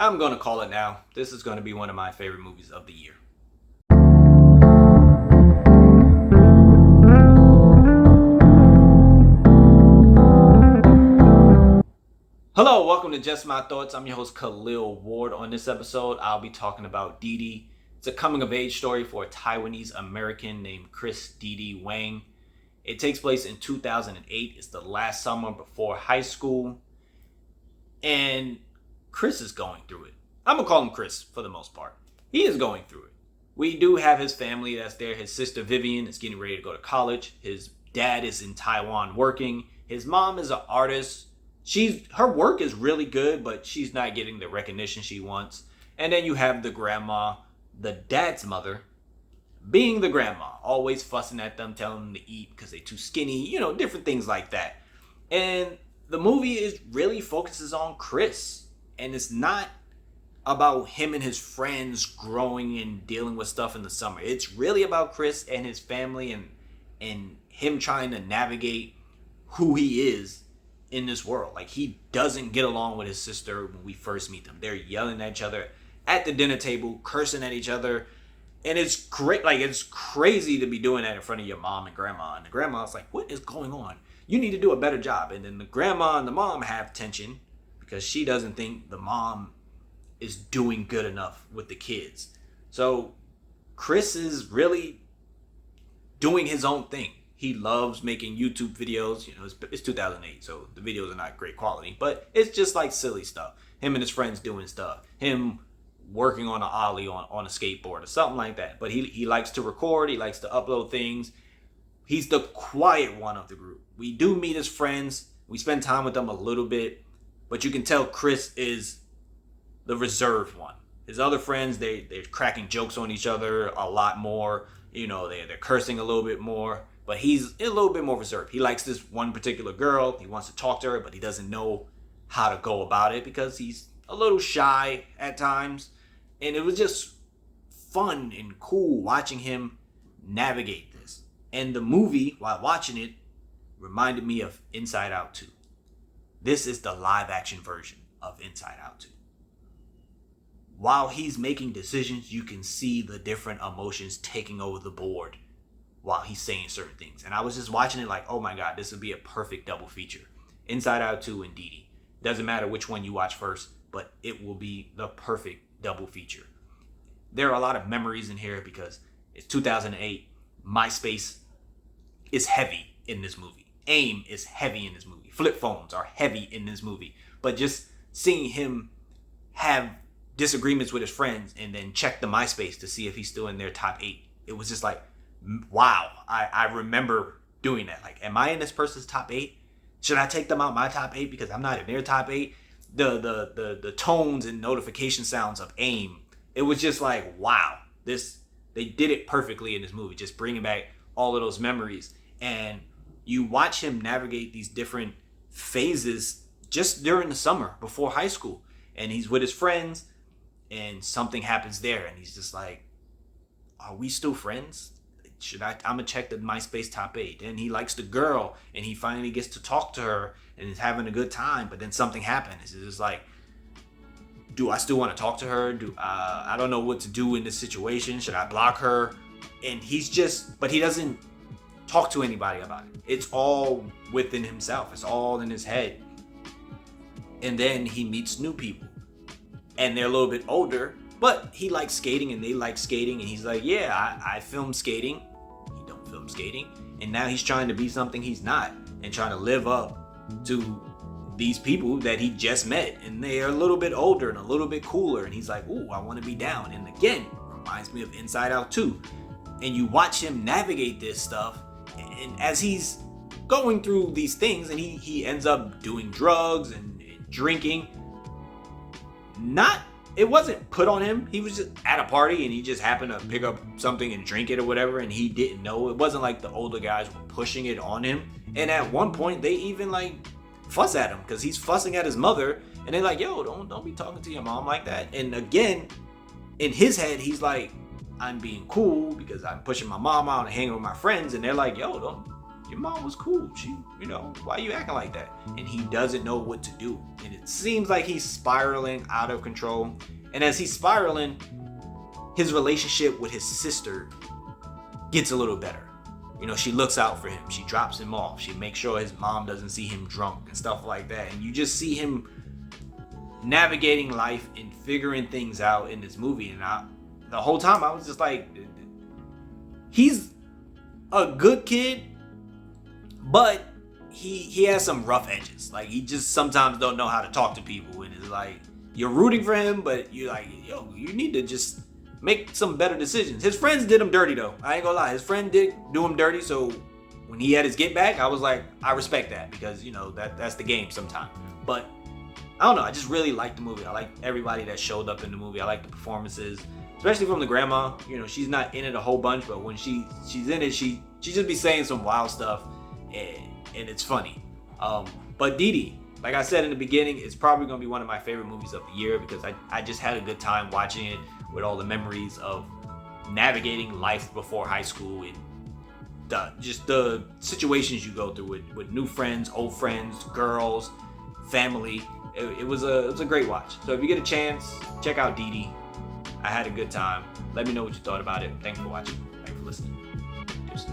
I'm going to call it now. This is going to be one of my favorite movies of the year. Hello, welcome to Just My Thoughts. I'm your host Khaleel Ward. On this episode, I'll be talking about Didi. It's a coming-of-age story for a Taiwanese American named Chris Didi Wang. It takes place in 2008. It's the last summer before high school. And Chris is going through it. I'm going to call him Chris for the most part. He is going through it. We do have his family that's there. His sister Vivian is getting ready to go to college. His dad is in Taiwan working. His mom is an artist. Her work is really good, but she's not getting the recognition she wants. And then you have the grandma, the dad's mother, being the grandma, always fussing at them, telling them to eat because they're too skinny, different things like that. And the movie really focuses on Chris. And it's not about him and his friends growing and dealing with stuff in the summer. It's really about Chris and his family and him trying to navigate who he is in this world. Like, he doesn't get along with his sister when we first meet them. They're yelling at each other at the dinner table, cursing at each other. And it's great. Like, it's crazy to be doing that in front of your mom and grandma. And the grandma's like, what is going on? You need to do a better job. And then the grandma and the mom have tension because she doesn't think the mom is doing good enough with the kids. So Chris is really doing his own thing. He loves making YouTube videos. It's 2008, so the videos are not great quality, but it's just like silly stuff. Him and his friends doing stuff. Him working on an ollie on a skateboard or something like that. But he likes to record. He likes to upload things. He's the quiet one of the group. We do meet his friends. We spend time with them a little bit, but you can tell Chris is the reserved one. His other friends, they're cracking jokes on each other a lot more. They're cursing a little bit more. But he's a little bit more reserved. He likes this one particular girl. He wants to talk to her, but he doesn't know how to go about it because he's a little shy at times. And it was just fun and cool watching him navigate this. And the movie, while watching it, reminded me of Inside Out 2. This is the live action version of Inside Out 2. While he's making decisions, you can see the different emotions taking over the board while he's saying certain things. And I was just watching it like, oh my God, this would be a perfect double feature. Inside Out 2 and Didi. Doesn't matter which one you watch first, but it will be the perfect double feature. There are a lot of memories in here because it's 2008. MySpace is heavy in this movie. AIM is heavy in this movie. Flip phones are heavy in this movie. But just seeing him have disagreements with his friends and then check the MySpace to see if he's still in their top 8. It was just like, wow, I remember doing that. Like, am I in this person's top 8? Should I take them out my top 8 because I'm not in their top 8? The tones and notification sounds of AIM. It was just like, wow, they did it perfectly in this movie, just bringing back all of those memories. And you watch him navigate these different phases just during the summer before high school. And he's with his friends and something happens there. And he's just like, are we still friends? I'm gonna check the MySpace top 8. And he likes the girl and he finally gets to talk to her and is having a good time, but then something happens. It's just like, do I still want to talk to her? I don't know what to do in this situation. Should I block her? And but he doesn't talk to anybody about it. It's all within himself. It's all in his head. And then he meets new people and they're a little bit older, but he likes skating and they like skating. And he's like, yeah, I film skating. He don't film skating. And now he's trying to be something he's not and trying to live up to these people that he just met. And they are a little bit older and a little bit cooler. And he's like, ooh, I want to be down. And again, reminds me of Inside Out 2. And you watch him navigate this stuff. And as he's going through these things and he ends up doing drugs and drinking, it wasn't put on him. He was just at a party and he just happened to pick up something and drink it or whatever, and he didn't know. It wasn't like the older guys were pushing it on him. And at one point they even like fuss at him because he's fussing at his mother, and they're like, yo, don't be talking to your mom like that. And again, in his head, he's like, I'm being cool because I'm pushing my mom out and hanging with my friends. And they're like, yo, your mom was cool. She, why are you acting like that? And he doesn't know what to do. And it seems like he's spiraling out of control. And as he's spiraling, his relationship with his sister gets a little better. She looks out for him. She drops him off. She makes sure his mom doesn't see him drunk and stuff like that. And you just see him navigating life and figuring things out in this movie. And the whole time I was just like, he's a good kid, but he has some rough edges. Like, he just sometimes don't know how to talk to people. And it's like, you're rooting for him, but you're like, yo, you need to just make some better decisions. His friends did him dirty, though. I ain't gonna lie. His friend did do him dirty. So when he had his get back, I was like, I respect that, because that's the game sometimes. But I don't know. I just really liked the movie. I like everybody that showed up in the movie. I like the performances, especially from the grandma. She's not in it a whole bunch, but when she's in it, she just be saying some wild stuff, and it's funny. But Didi, like I said in the beginning, it's probably gonna be one of my favorite movies of the year, because I just had a good time watching it, with all the memories of navigating life before high school and the situations you go through with new friends, old friends, girls, family. It was a great watch. So if you get a chance, check out Didi. I had a good time. Let me know what you thought about it. Thanks for watching. Thanks for listening. Deuces.